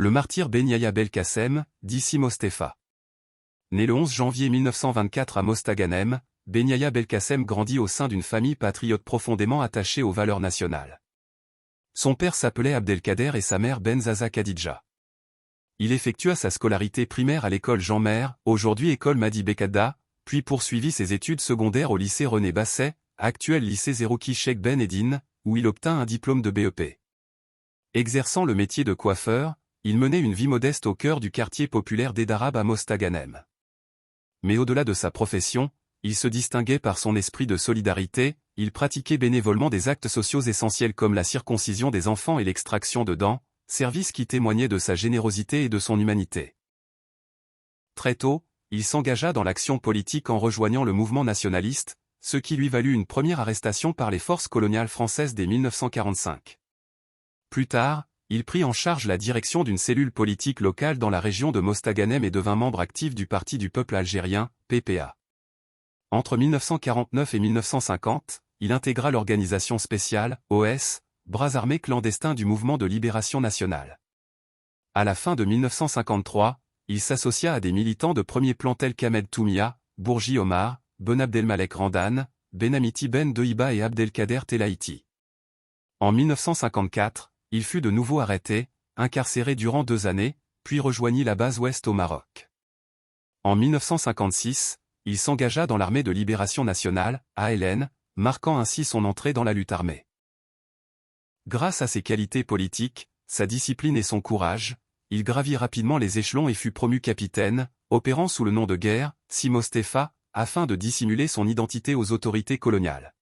Le martyr Ben Yahya Belkacem, dit Si Mostefa. Né le 11 janvier 1924 à Mostaganem, Ben Yahya Belkacem grandit au sein d'une famille patriote profondément attachée aux valeurs nationales. Son père s'appelait Abdelkader et sa mère Benzaza Khadidja. Il effectua sa scolarité primaire à l'école Jean Mer, aujourd'hui école Madi Bekada, puis poursuivit ses études secondaires au lycée René Basset, actuel lycée Zerouki Cheikh Ben Edine, où il obtint un diplôme de BEP. Exerçant le métier de coiffeur, il menait une vie modeste au cœur du quartier populaire d'Edarab à Mostaganem. Mais au-delà de sa profession, il se distinguait par son esprit de solidarité, il pratiquait bénévolement des actes sociaux essentiels comme la circoncision des enfants et l'extraction de dents, service qui témoignait de sa générosité et de son humanité. Très tôt, il s'engagea dans l'action politique en rejoignant le mouvement nationaliste, ce qui lui valut une première arrestation par les forces coloniales françaises dès 1945. Plus tard, il prit en charge la direction d'une cellule politique locale dans la région de Mostaganem et devint membre actif du Parti du peuple algérien, PPA. Entre 1949 et 1950, il intégra l'organisation spéciale, OS, bras armés clandestins du mouvement de libération nationale. À la fin de 1953, il s'associa à des militants de premier plan tels qu'Ahmed Toumia, Bourgi Omar, Ben Abdelmalek Randan, Benamiti Ben Deiba et Abdelkader Telaïti. En 1954, il fut de nouveau arrêté, incarcéré durant 2 années, puis rejoignit la base ouest au Maroc. En 1956, il s'engagea dans l'armée de libération nationale, ALN, marquant ainsi son entrée dans la lutte armée. Grâce à ses qualités politiques, sa discipline et son courage, il gravit rapidement les échelons et fut promu capitaine, opérant sous le nom de guerre, Si Mostefa, afin de dissimuler son identité aux autorités coloniales.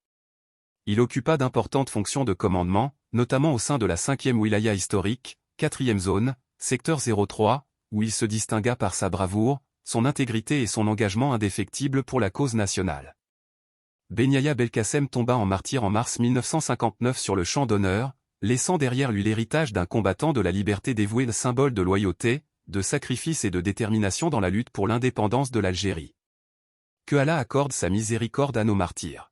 Il occupa d'importantes fonctions de commandement, notamment au sein de la 5e wilaya historique, 4e zone, secteur 03, où il se distingua par sa bravoure, son intégrité et son engagement indéfectible pour la cause nationale. Ben Yahya Belkacem tomba en martyr en mars 1959 sur le champ d'honneur, laissant derrière lui l'héritage d'un combattant de la liberté dévoué, le symbole de loyauté, de sacrifice et de détermination dans la lutte pour l'indépendance de l'Algérie. Que Allah accorde sa miséricorde à nos martyrs.